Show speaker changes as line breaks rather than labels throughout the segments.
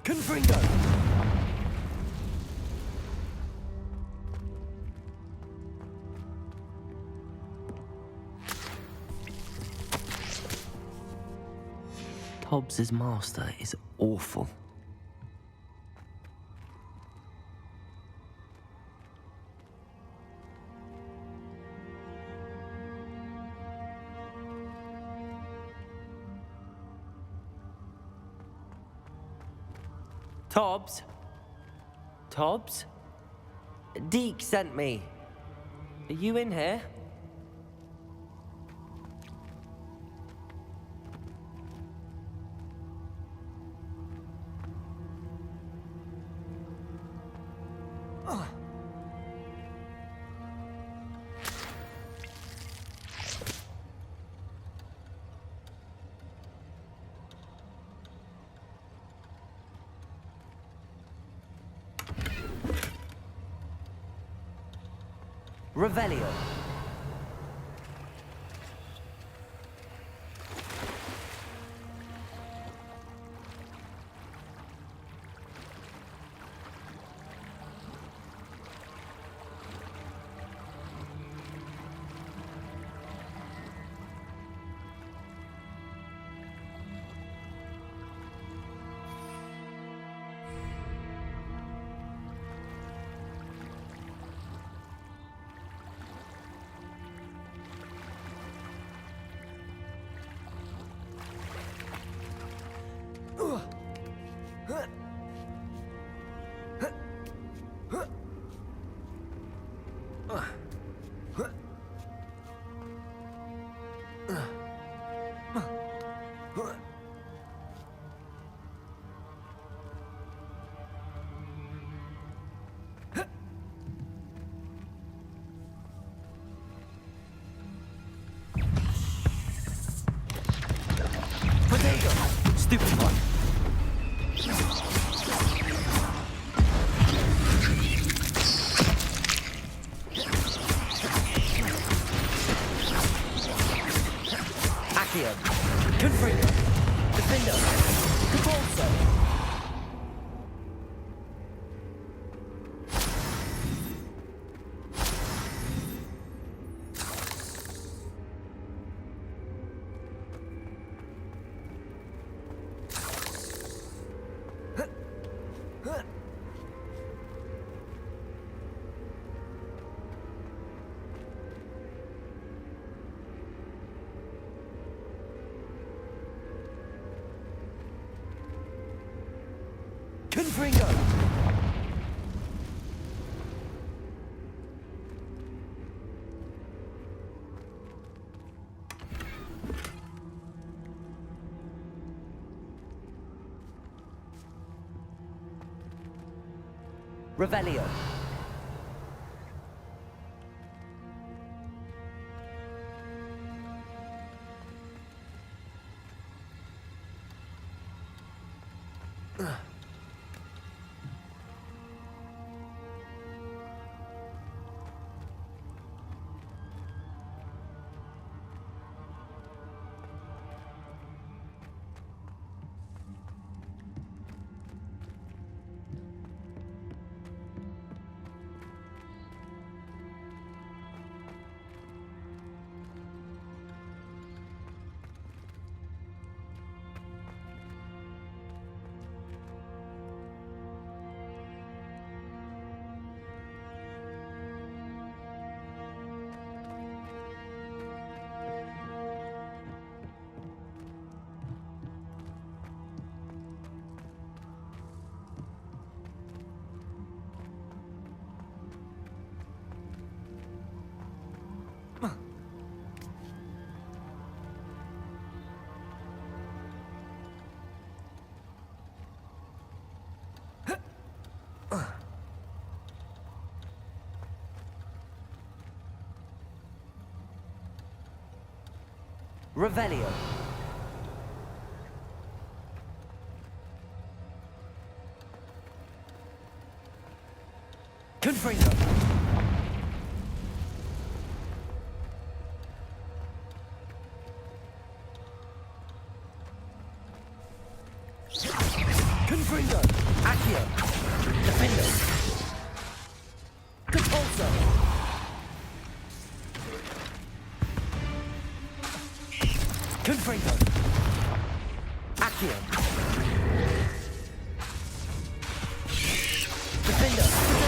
Confringo!
Hobbs's master is awful.
Tobbs? Tobbs? Deke sent me. Are you in here? Revelio. Stupid one. Accio. Confringo. Defendo. Cabalso. Confringo! Revelio. Revelio. Confringo. Confringo. Accio. Defendo. Compulso. Confringo. Accio. Defendo. Defendo.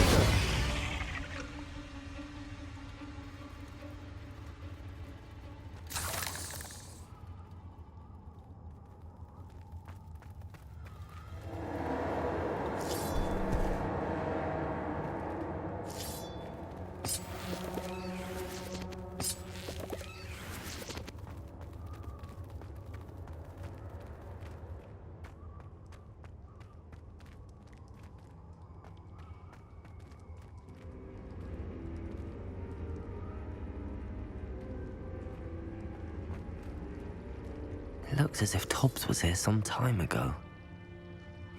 It looks as if Tobbs was here some time ago.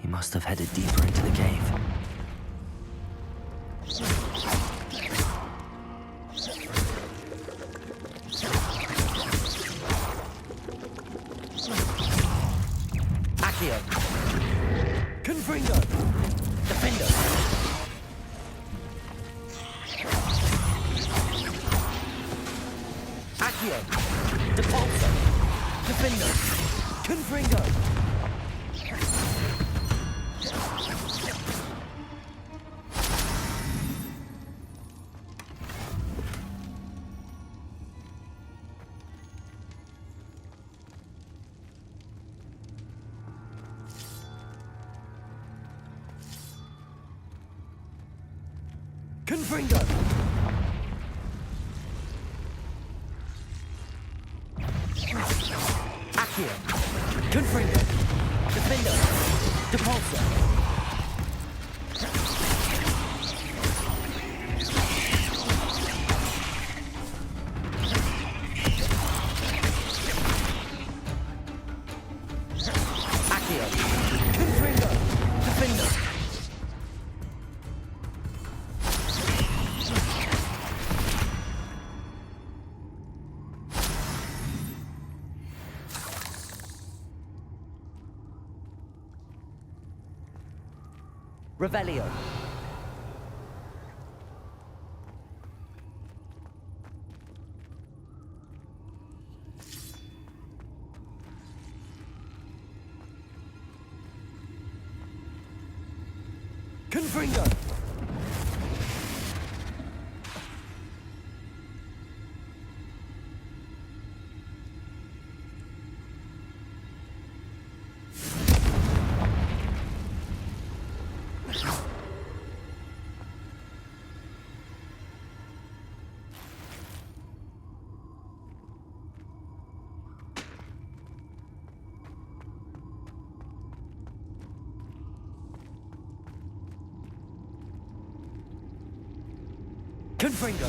He must have headed deeper into the cave.
Accio. Confringo. Defendo. Accio. Depulso. Defendo. Confringo. Confringo. Accio. Confringo. Defendo. Depulso. Accio. Confringo. Defendo. Revelio. Confringo. Confringo.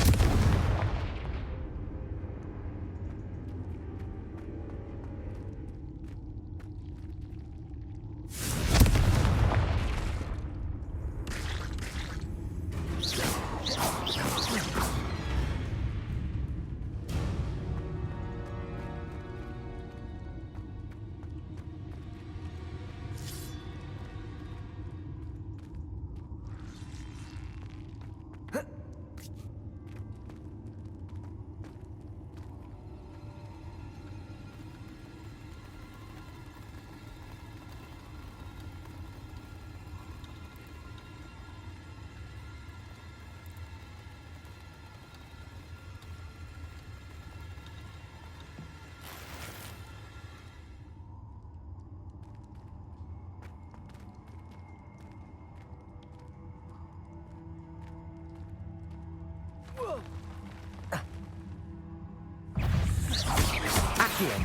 Accio.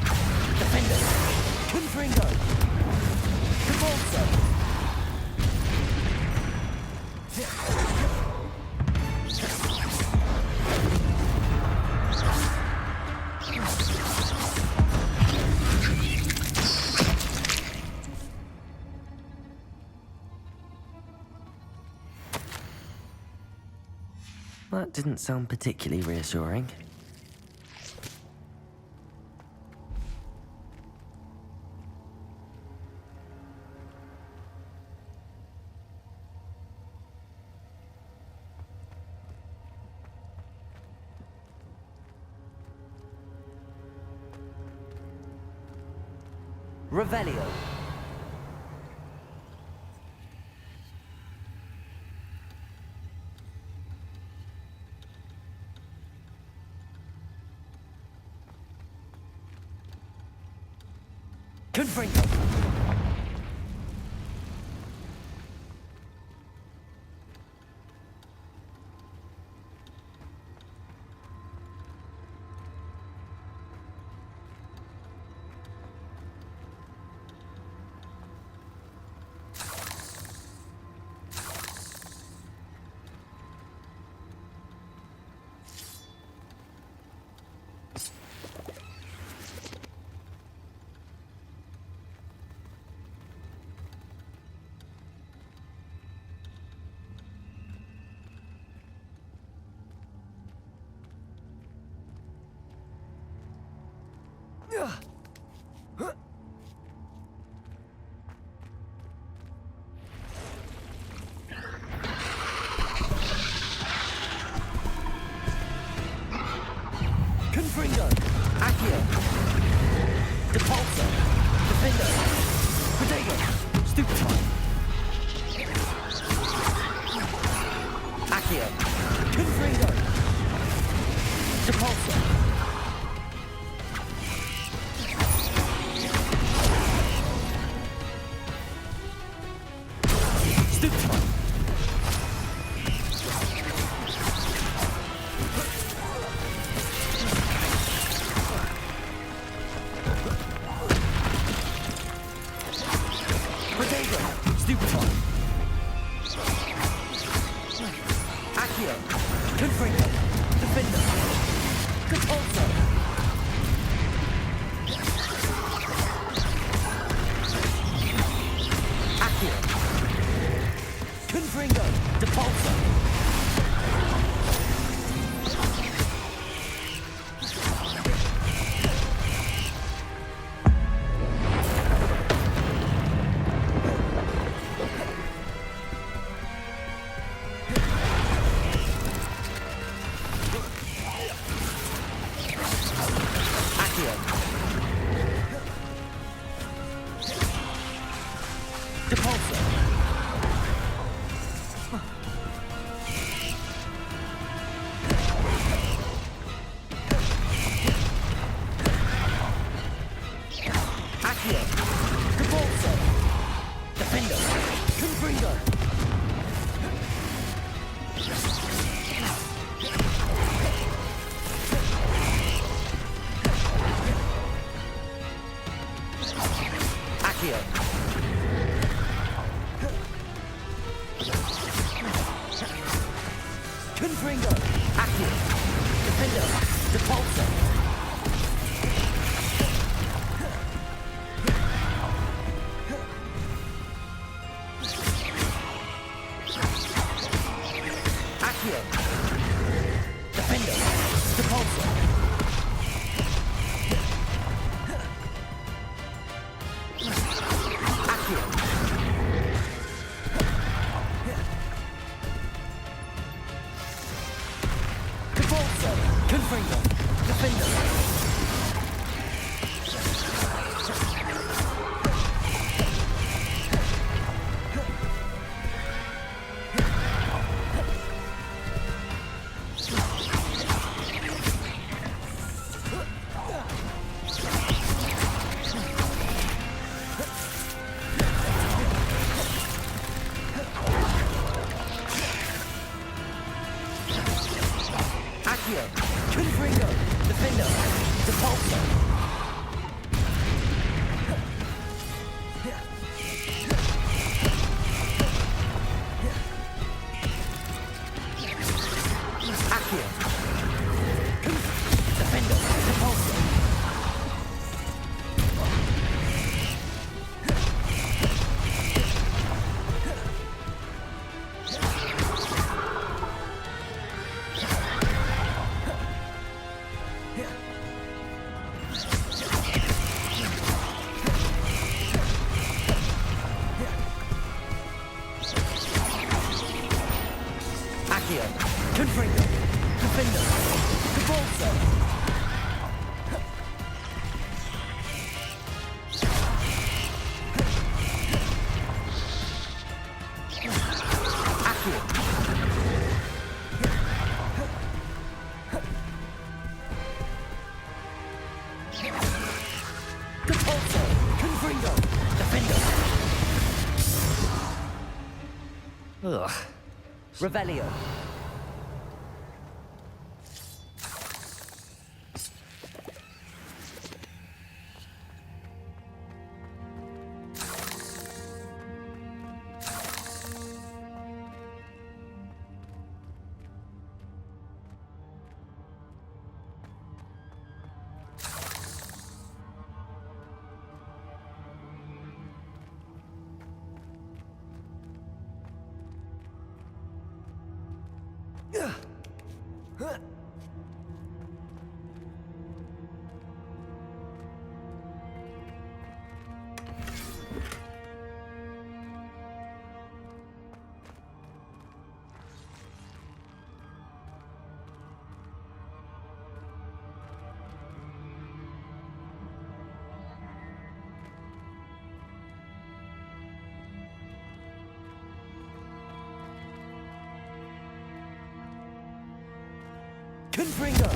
Defendo. Confringo. Compulso.
That didn't sound particularly reassuring.
Revelio. Confringo. Confringo. Accio. Depulso. Defender. Protego. Stupefy. Accio. Confringo. Depulso. Confringo. Accio. Defender. Depulso. Accio. Defender. Depulso. Accio. Depulso. Confringo. Defender. Accio. Confringo. Defender. Depulso. Accio. Defender. Depulso. Accio. Confringo. Defender. Depulso.
Ugh.
Revelio. Confringo.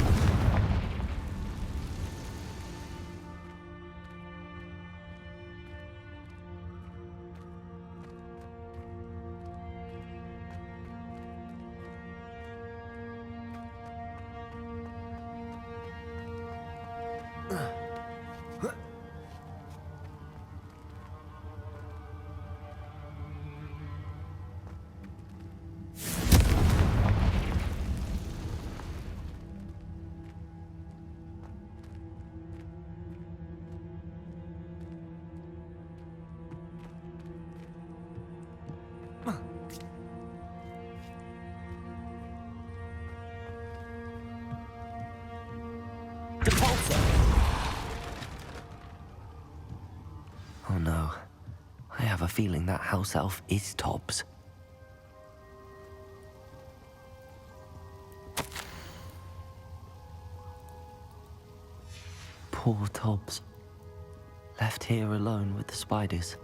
Oh no. I have a feeling that house elf is Tobbs. Poor Tobbs. Left here alone with the spiders.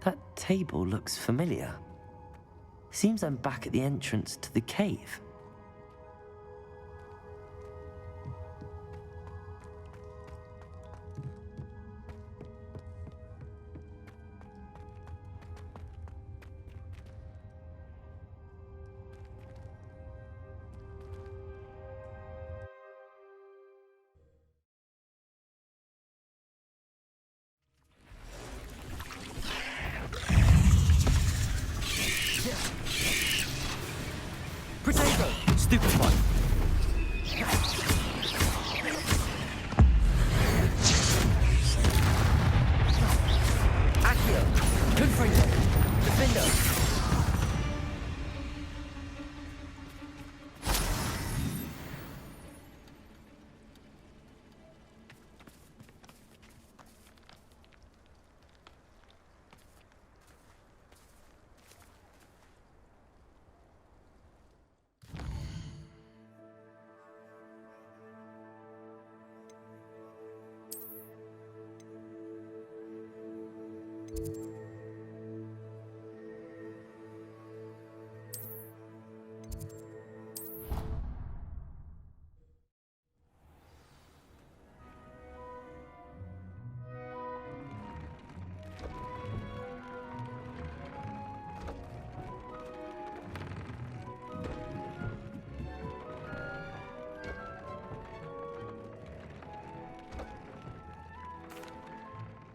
That table looks familiar. Seems I'm back at the entrance to the cave.
Potato!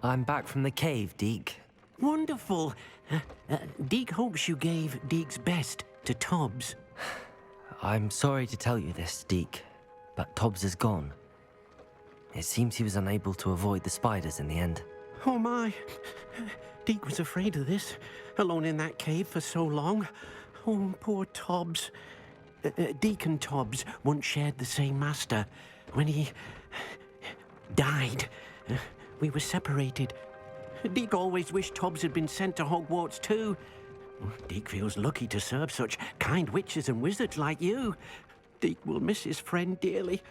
I'm back from the cave, Deke.
Wonderful. Deke hopes you gave Deke's best to Tobbs.
I'm sorry to tell you this, Deke, but Tobbs is gone. It seems he was unable to avoid the spiders in the end.
Oh my. Deke was afraid of this, alone in that cave for so long. Oh, poor Tobbs. Deke and Tobbs once shared the same master. When he died, we were separated. Deke always wished Tobbs had been sent to Hogwarts too. Deke feels lucky to serve such kind witches and wizards like you. Deke will miss his friend dearly,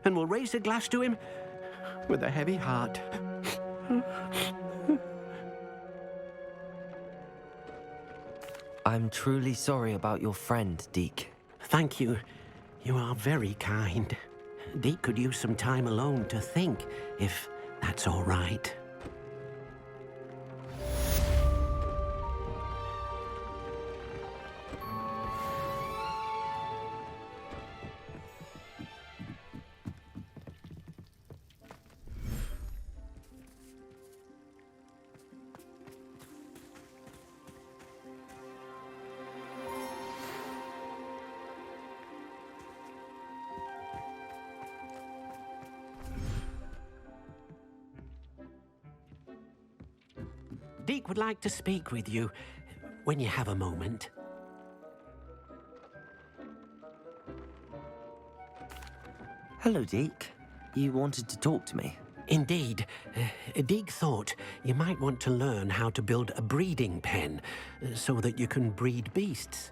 and will raise a glass to him with a heavy heart.
I'm truly sorry about your friend, Deke.
Thank you. You are very kind. Deke could use some time alone to think, if that's all right. Deke would like to speak with you when you have a moment.
Hello, Deke. You wanted to talk to me?
Indeed. Deke thought you might want to learn how to build a breeding pen so that you can breed beasts.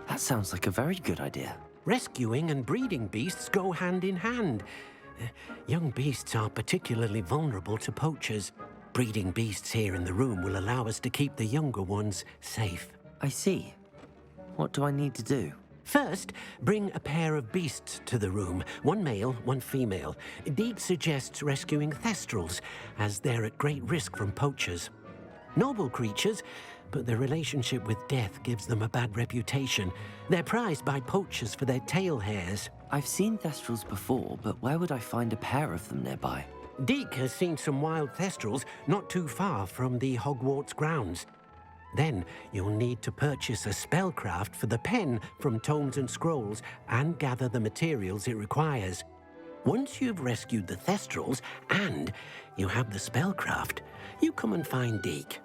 That sounds like a very good idea.
Rescuing and breeding beasts go hand in hand. Young beasts are particularly vulnerable to poachers. Breeding beasts here in the room will allow us to keep the younger ones safe.
I see. What do I need to do?
First, bring a pair of beasts to the room. One male, one female. Deke suggests rescuing thestrals, as they're at great risk from poachers. Noble creatures, but their relationship with death gives them a bad reputation. They're prized by poachers for their tail hairs.
I've seen thestrals before, but where would I find a pair of them nearby?
Deke has seen some wild thestrals not too far from the Hogwarts grounds. Then you'll need to purchase a spellcraft for the pen from Tomes and Scrolls and gather the materials it requires. Once you've rescued the thestrals and you have the spellcraft, you come and find Deke.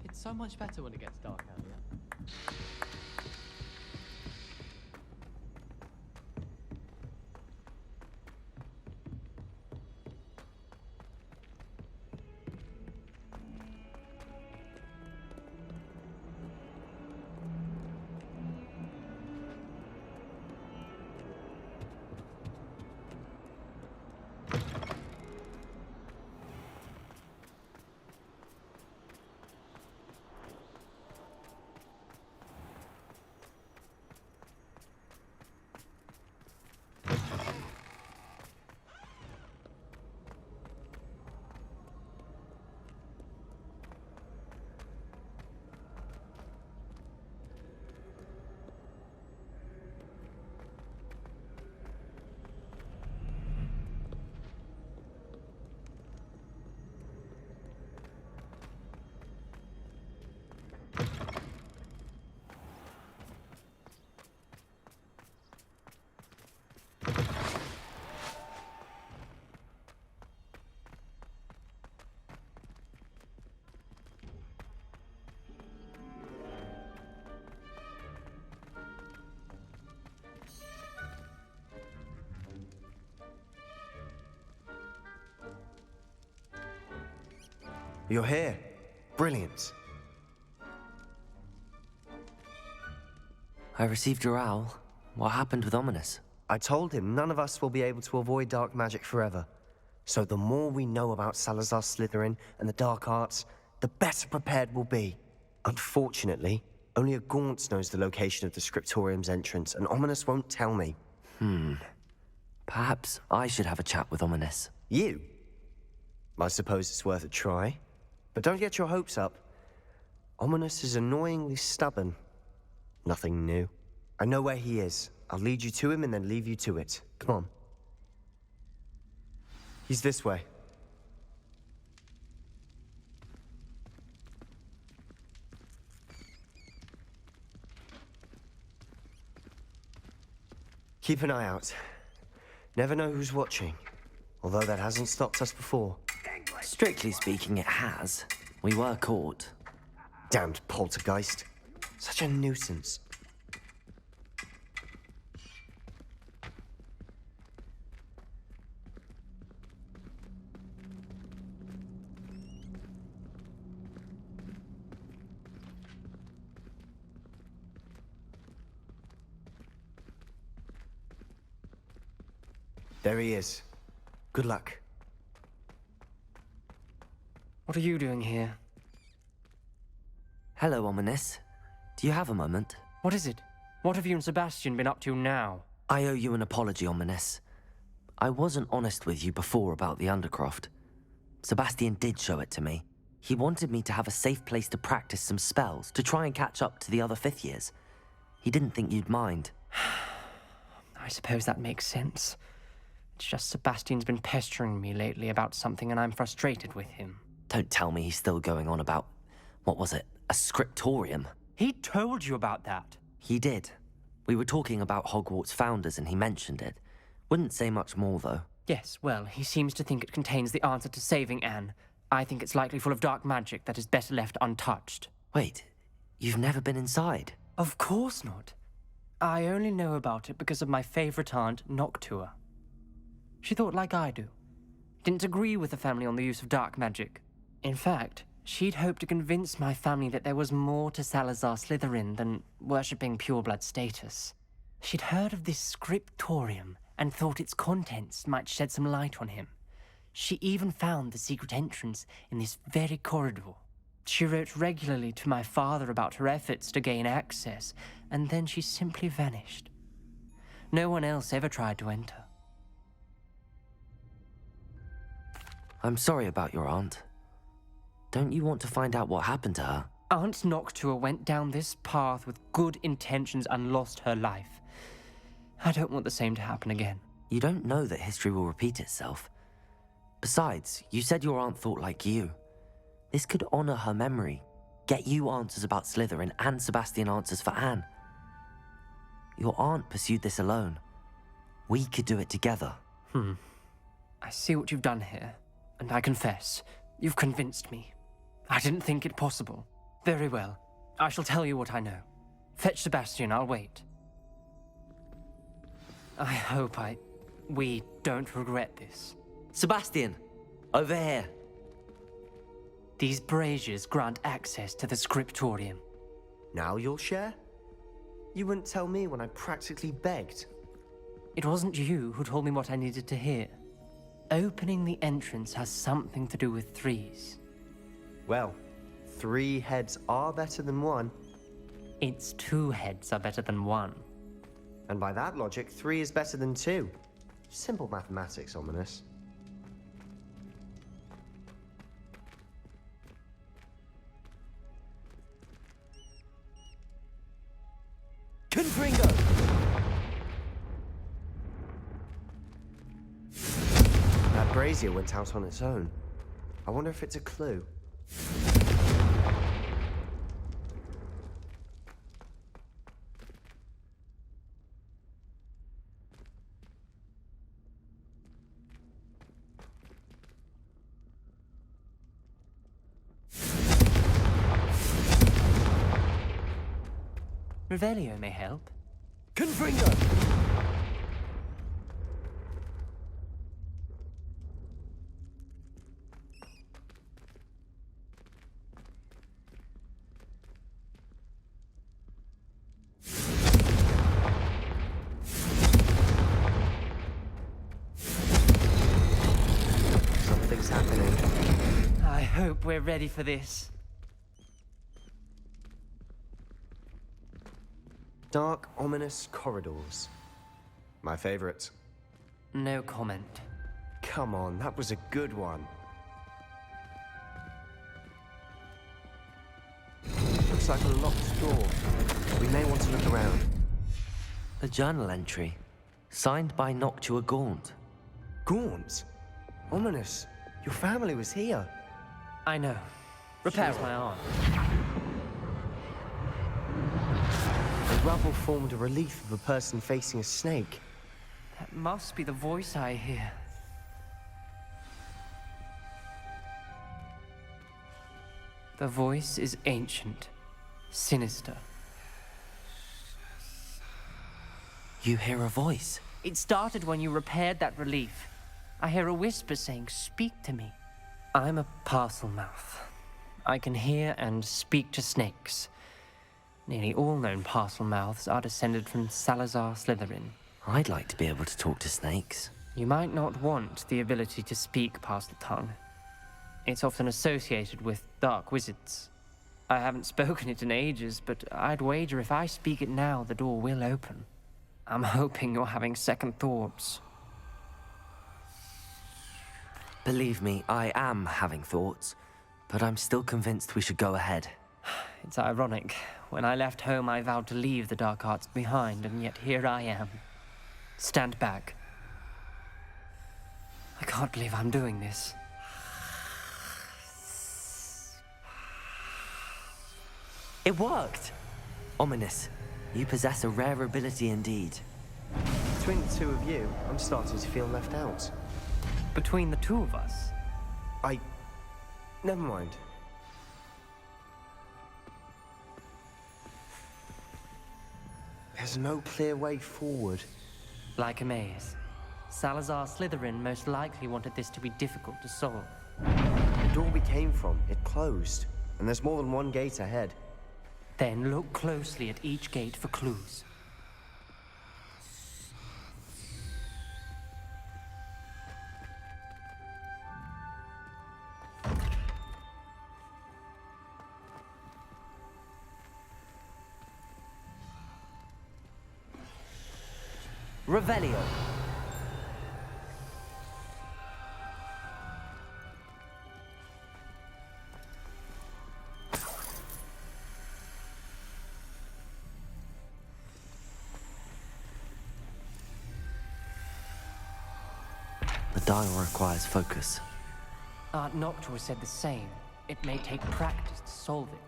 It's so much better when it gets dark out here.
You're here. Brilliant.
I received your owl. What happened with Ominous?
I told him none of us will be able to avoid dark magic forever. So the more we know about Salazar Slytherin and the dark arts, the better prepared we'll be. Unfortunately, only a Gaunt knows the location of the Scriptorium's entrance, and Ominous won't tell me.
Perhaps I should have a chat with Ominous.
You? I suppose it's worth a try. But don't get your hopes up. Ominous is annoyingly stubborn. Nothing new. I know where he is. I'll lead you to him and then leave you to it. Come on. He's this way. Keep an eye out. Never know who's watching. Although that hasn't stopped us before.
Strictly speaking, it has. We were caught.
Damned poltergeist. Such a nuisance. There he is. Good luck.
What are you doing here?
Hello, Ominous. Do you have a moment?
What is it? What have you and Sebastian been up to now?
I owe you an apology, Ominous. I wasn't honest with you before about the Undercroft. Sebastian did show it to me. He wanted me to have a safe place to practice some spells, to try and catch up to the other fifth years. He didn't think you'd mind.
I suppose that makes sense. It's just Sebastian's been pestering me lately about something and I'm frustrated with him.
Don't tell me he's still going on about, what was it, a scriptorium?
He told you about that.
He did. We were talking about Hogwarts founders and he mentioned it. Wouldn't say much more, though.
Yes, well, he seems to think it contains the answer to saving Anne. I think it's likely full of dark magic that is better left untouched.
Wait, you've never been inside?
Of course not. I only know about it because of my favorite aunt, Noctua. She thought like I do. Didn't agree with the family on the use of dark magic. In fact, she'd hoped to convince my family that there was more to Salazar Slytherin than worshipping pureblood status. She'd heard of this scriptorium and thought its contents might shed some light on him. She even found the secret entrance in this very corridor. She wrote regularly to my father about her efforts to gain access, and then she simply vanished. No one else ever tried to enter.
I'm sorry about your aunt. Don't you want to find out what happened to her?
Aunt Noctua went down this path with good intentions and lost her life. I don't want the same to happen again.
You don't know that history will repeat itself. Besides, you said your aunt thought like you. This could honor her memory, get you answers about Slytherin, and Sebastian answers for Anne. Your aunt pursued this alone. We could do it together.
I see what you've done here, and I confess, you've convinced me. I didn't think it possible. Very well. I shall tell you what I know. Fetch Sebastian, I'll wait. I hope we don't regret this.
Sebastian! Over here!
These braziers grant access to the scriptorium.
Now you'll share? You wouldn't tell me when I practically begged.
It wasn't you who told me what I needed to hear. Opening the entrance has something to do with threes.
Well, 3 heads are better than 1.
Its 2 heads are better than 1.
And by that logic, 3 is better than 2. Simple mathematics, Ominous.
Confringo!
That brazier went out on its own. I wonder if it's a clue.
Revelio may help.
Confringo!
Something's happening.
I hope we're ready for this.
Dark, ominous corridors. My favorite.
No comment.
Come on, that was a good one. Looks like a locked door. We may want to look around.
A journal entry, signed by Noctua Gaunt.
Gaunt? Ominous. Your family was here.
I know. Repairs my arm.
The rubble formed a relief of a person facing a snake.
That must be the voice I hear. The voice is ancient, sinister.
You hear a voice.
It started when you repaired that relief. I hear a whisper saying, "Speak to me." I'm a parcel mouth. I can hear and speak to snakes. Nearly all known parcel mouths are descended from Salazar Slytherin.
I'd like to be able to talk to snakes.
You might not want the ability to speak parcel tongue. It's often associated with dark wizards. I haven't spoken it in ages, but I'd wager if I speak it now, the door will open. I'm hoping you're having second thoughts.
Believe me, I am having thoughts, but I'm still convinced we should go ahead.
It's ironic. When I left home, I vowed to leave the dark arts behind, and yet here I am. Stand back. I can't believe I'm doing this.
It worked! Ominous, you possess a rare ability indeed.
Between the two of you, I'm starting to feel left out.
Between the two of us,
Never mind. There's no clear way forward.
like a maze. Salazar Slytherin most likely wanted this to be difficult to solve.
The door we came from, it closed. And there's more than one gate ahead.
Then look closely at each gate for clues.
Revelio.
The dial requires focus.
Aunt Noctua said the same. It may take practice to solve it.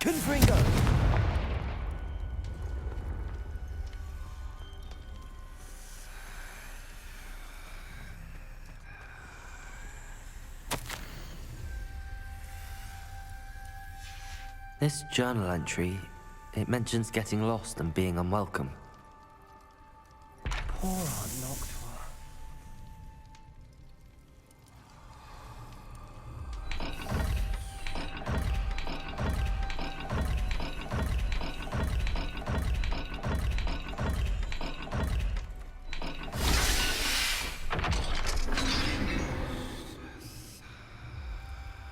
Confringo.
This journal entry, it mentions getting lost and being unwelcome.
Poor Aunt Noctua.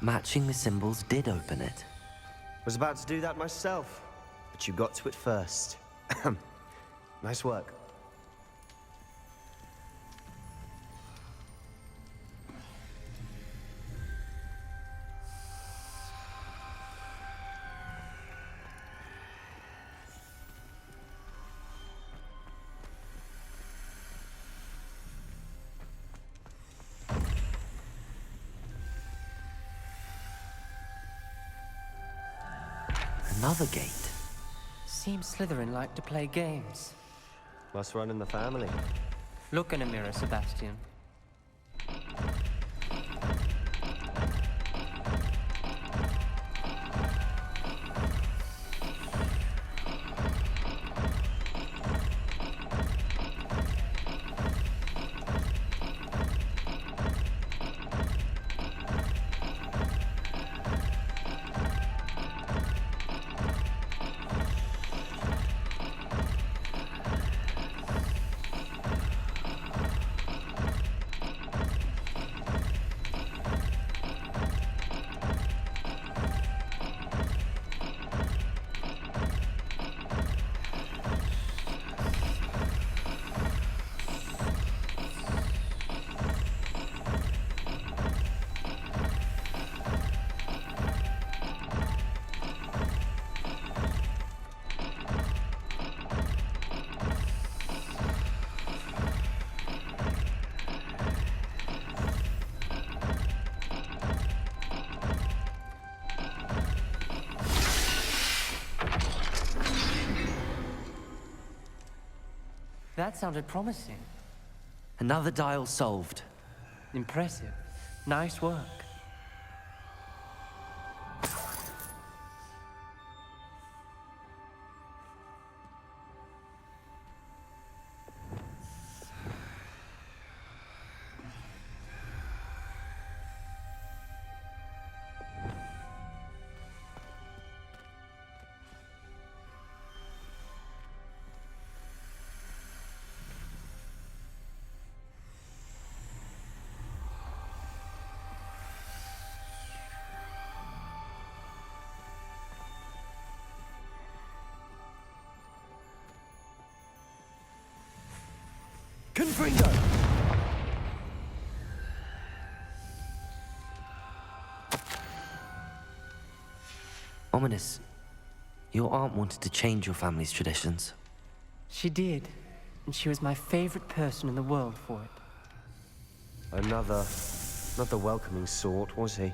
Matching the symbols did open it.
Was about to do that myself, but you got to it first. Nice work.
Another gate.
Seems Slytherin like to play games.
Must run in the family.
Look in a mirror, Sebastian. That sounded promising.
Another dial solved.
Impressive. Nice work.
Confringo.
Ominous. Your aunt wanted to change your family's traditions.
She did, and she was my favorite person in the world for it.
Another not the welcoming sort, was he?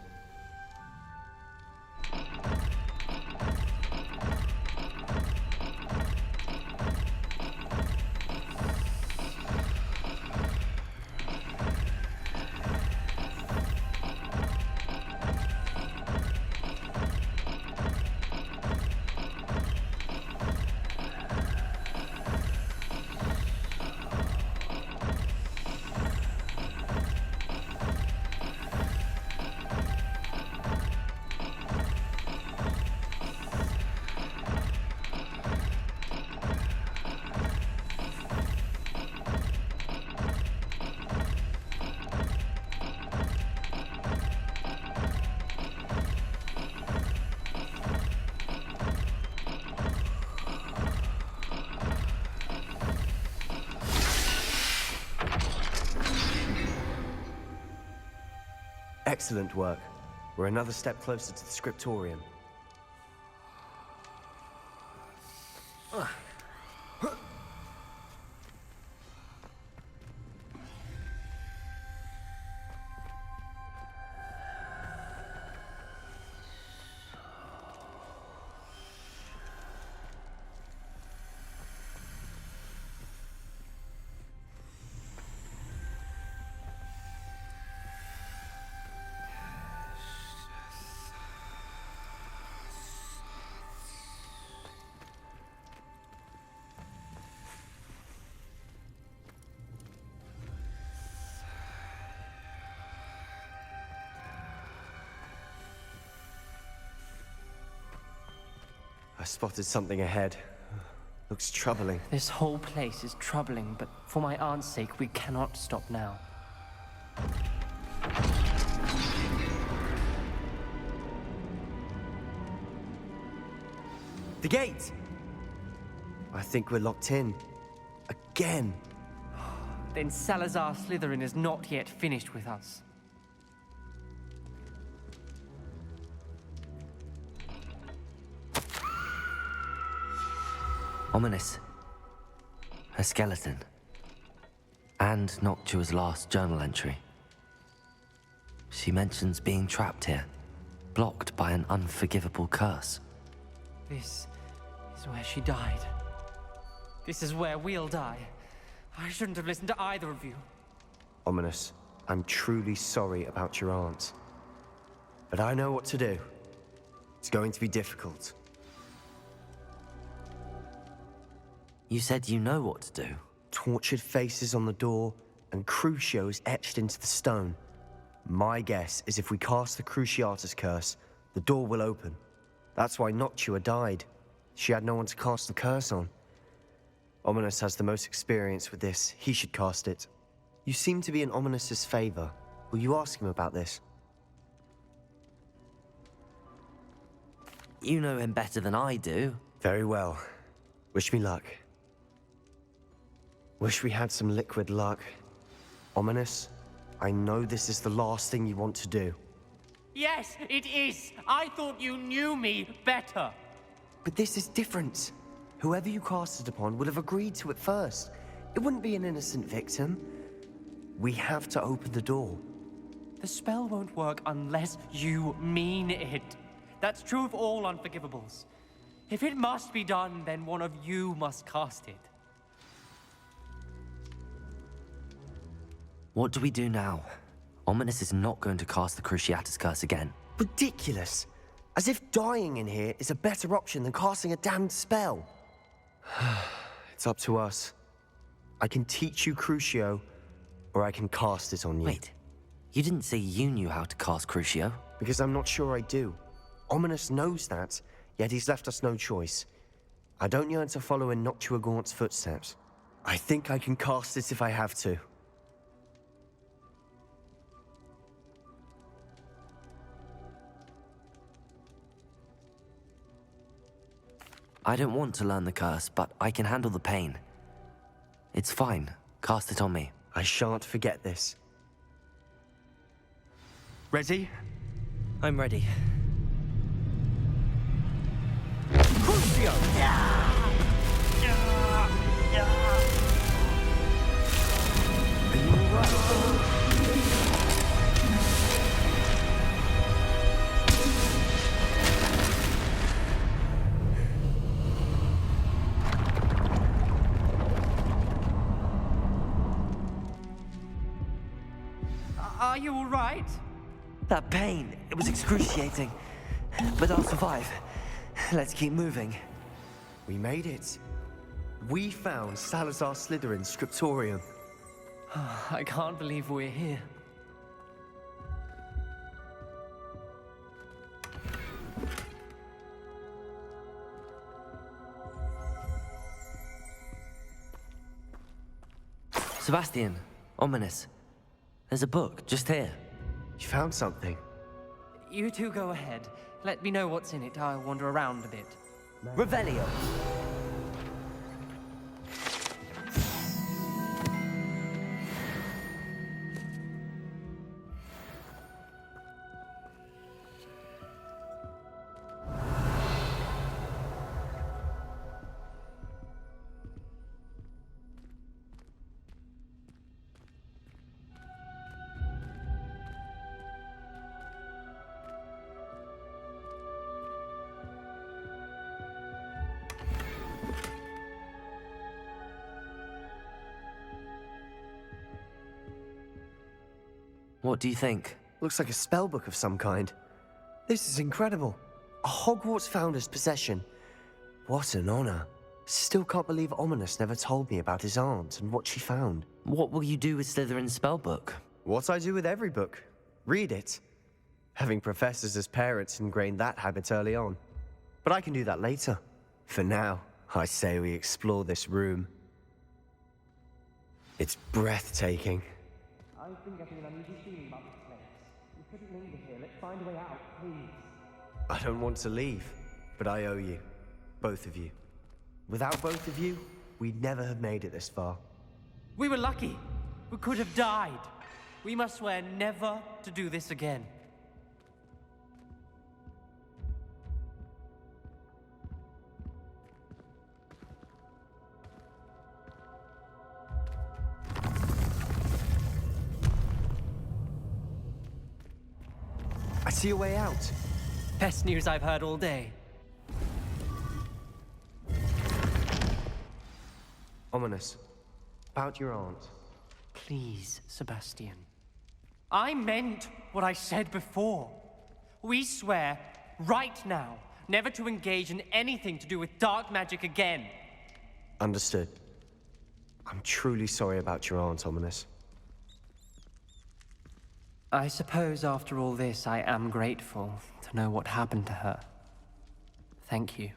Excellent work. We're another step closer to the scriptorium. I spotted something ahead. Looks troubling.
This whole place is troubling, but for my aunt's sake, we cannot stop now.
The gate! I think we're locked in. Again.
Then Salazar Slytherin is not yet finished with us.
Ominous. A skeleton. And Noctua's last journal entry. She mentions being trapped here, blocked by an unforgivable curse.
This is where she died. This is where we'll die. I shouldn't have listened to either of you.
Ominous, I'm truly sorry about your aunt. But I know what to do. It's going to be difficult.
You said you know what to do.
Tortured faces on the door and Crucios etched into the stone. My guess is if we cast the Cruciatus curse, the door will open. That's why Noctua died. She had no one to cast the curse on. Ominous has the most experience with this. He should cast it. You seem to be in Ominous's favor. Will you ask him about this?
You know him better than I do.
Very well. Wish me luck. Wish we had some liquid luck. Ominous, I know this is the last thing you want to do.
Yes, it is. I thought you knew me better.
But this is different. Whoever you cast it upon would have agreed to it first. It wouldn't be an innocent victim. We have to open the door.
The spell won't work unless you mean it. That's true of all unforgivables. If it must be done, then one of you must cast it.
What do we do now? Ominous is not going to cast the Cruciatus curse again.
Ridiculous. As if dying in here is a better option than casting a damned spell. It's up to us. I can teach you Crucio, or I can cast it on you.
Wait, you didn't say you knew how to cast Crucio?
Because I'm not sure I do. Ominous knows that, yet he's left us no choice. I don't yearn to follow in Noctua Gaunt's footsteps. I think I can cast it if I have to.
I don't want to learn the curse, but I can handle the pain. It's fine. Cast it on me.
I shan't forget this.
Resi?
I'm ready.
Are you all right?
That pain, it was excruciating. But I'll survive. Let's keep moving.
We made it. We found Salazar Slytherin's scriptorium.
I can't believe we're here.
Sebastian, Ominous. There's a book just here.
You found something.
You two go ahead. Let me know what's in it. I'll wander around a bit.
Revelio. What do you think?
Looks like a spell book of some kind. This is incredible. A Hogwarts founder's possession. What an honor. Still can't believe Ominous never told me about his aunt and what she found.
What will you do with Slytherin's spellbook?
What I do with every book. Read it. Having professors as parents ingrained that habit early on. But I can do that later. For now, I say we explore this room. It's breathtaking.
I've been getting an uneasy feeling about this place. We couldn't linger here. Let's find a way out, please.
I don't want to leave, but I owe you. Both of you. Without both of you, we'd never have made it this far.
We were lucky. We could have died. We must swear never to do this again.
I see a way out.
Best news I've heard all day.
Ominous. About your aunt.
Please, Sebastian. I meant what I said before. We swear, right now, never to engage in anything to do with dark magic again.
Understood. I'm truly sorry about your aunt, Ominous.
I suppose after all this, I am grateful to know what happened to her. Thank you.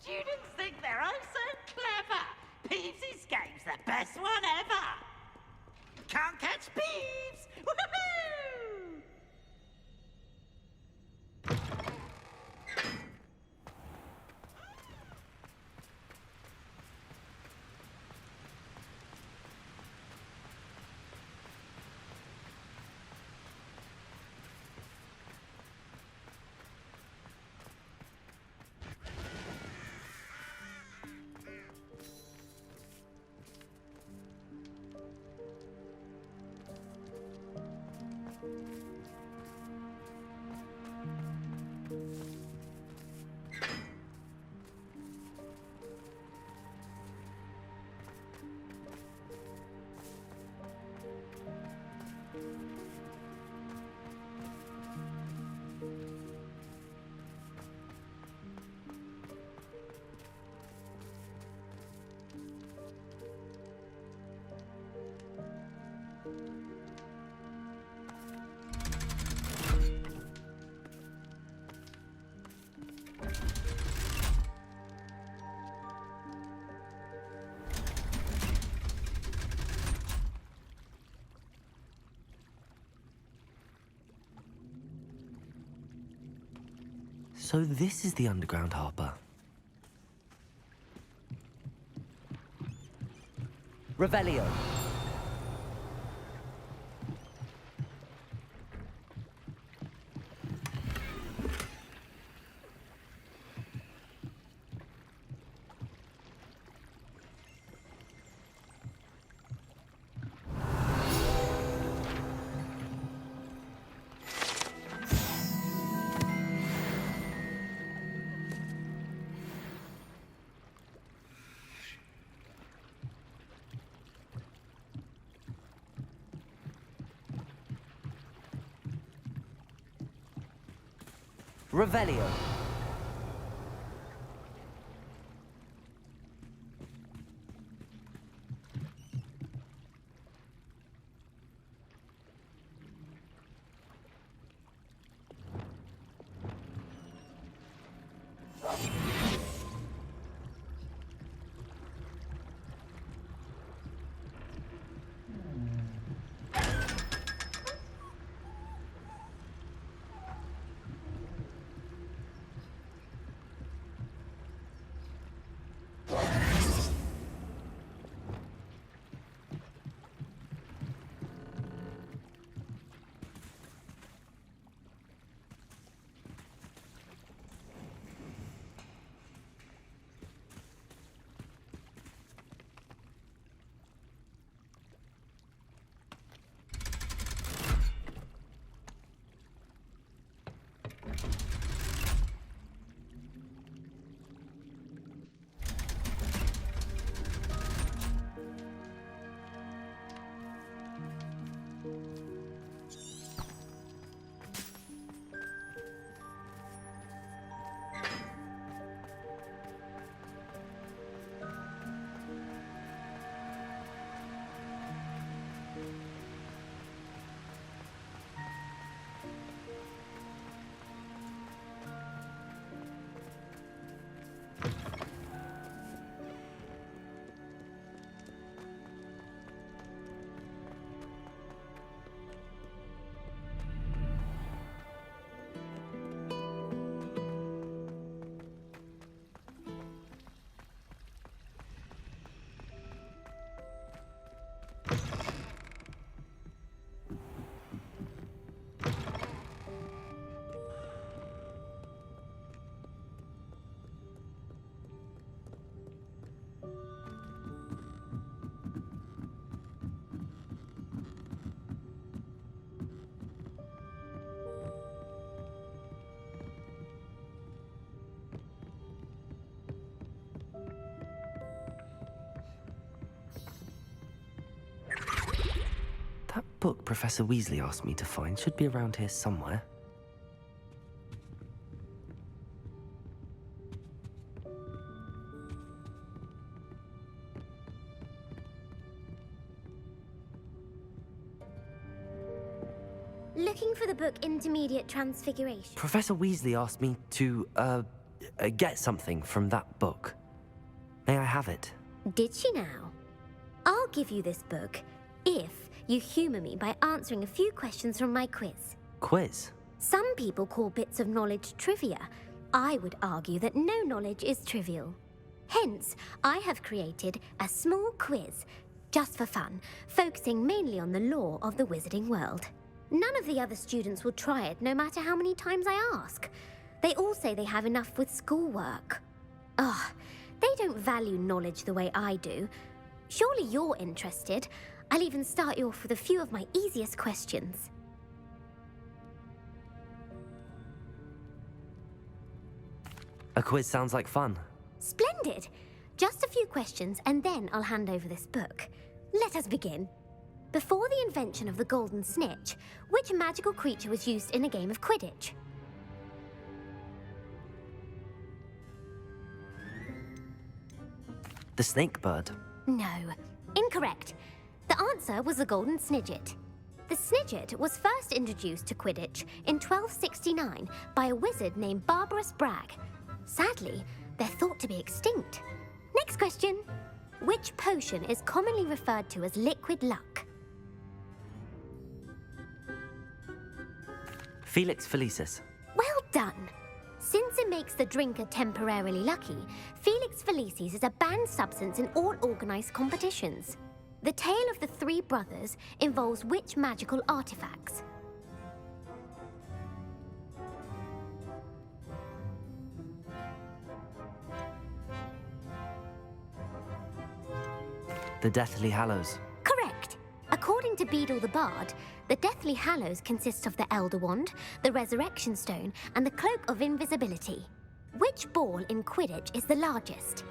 Students think they're oh so clever. Peeves' game's the best one ever. Can't catch Peeves. Woohoo!
So this is the underground harbor. Revelio. Revelio. That book Professor Weasley asked me to find should be around here somewhere.
Looking for the book Intermediate Transfiguration.
Professor Weasley asked me to, get something from that book. May I have it?
Did she now? I'll give you this book if you humour me by answering a few questions from my quiz.
Quiz?
Some people call bits of knowledge trivia. I would argue that no knowledge is trivial. Hence, I have created a small quiz, just for fun, focusing mainly on the lore of the wizarding world. None of the other students will try it, no matter how many times I ask. They all say they have enough with schoolwork. Ugh, they don't value knowledge the way I do. Surely you're interested. I'll even start you off with a few of my easiest questions.
A quiz sounds like fun.
Splendid! Just a few questions and then I'll hand over this book. Let us begin. Before the invention of the golden snitch, which magical creature was used in a game of Quidditch?
The snake bird.
No, incorrect. The answer was the golden snidget. The snidget was first introduced to Quidditch in 1269 by a wizard named Barbarous Bragg. Sadly, they're thought to be extinct. Next question. Which potion is commonly referred to as liquid luck?
Felix Felicis.
Well done. Since it makes the drinker temporarily lucky, Felix Felicis is a banned substance in all organised competitions. The tale of the three brothers involves which magical artifacts?
The Deathly Hallows.
Correct. According to Beedle the Bard, the Deathly Hallows consists of the Elder Wand, the Resurrection Stone, and the Cloak of Invisibility. Which ball in Quidditch is the largest?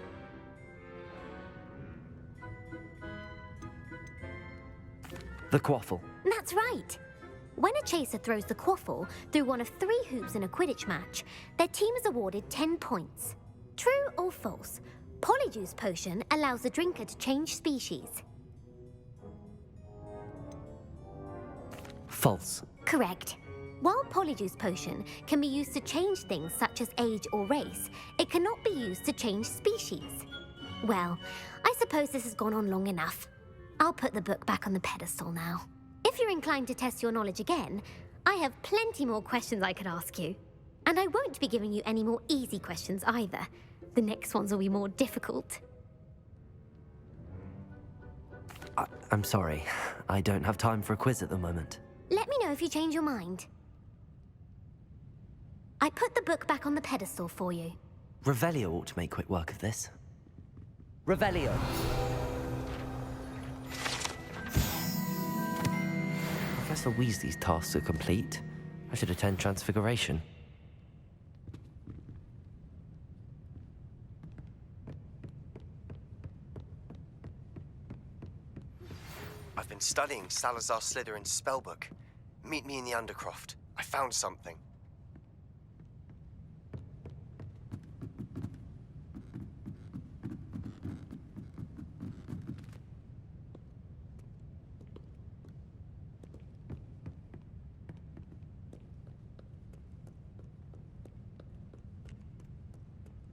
The Quaffle.
That's right. When a chaser throws the quaffle through one of 3 hoops in a Quidditch match, their team is awarded 10 points. True or false? Polyjuice Potion allows the drinker to change species.
False.
Correct. While Polyjuice Potion can be used to change things such as age or race, it cannot be used to change species. Well, I suppose this has gone on long enough. I'll put the book back on the pedestal now. If you're inclined to test your knowledge again, I have plenty more questions I could ask you. And I won't be giving you any more easy questions either. The next ones will be more difficult.
I'm sorry. I don't have time for a quiz at the moment.
Let me know if you change your mind. I put the book back on the pedestal for you.
Revelio ought to make quick work of this. Revelio! Professor Weasley's tasks are complete. I should attend Transfiguration.
I've been studying Salazar Slytherin's spellbook. Meet me in the Undercroft. I found something.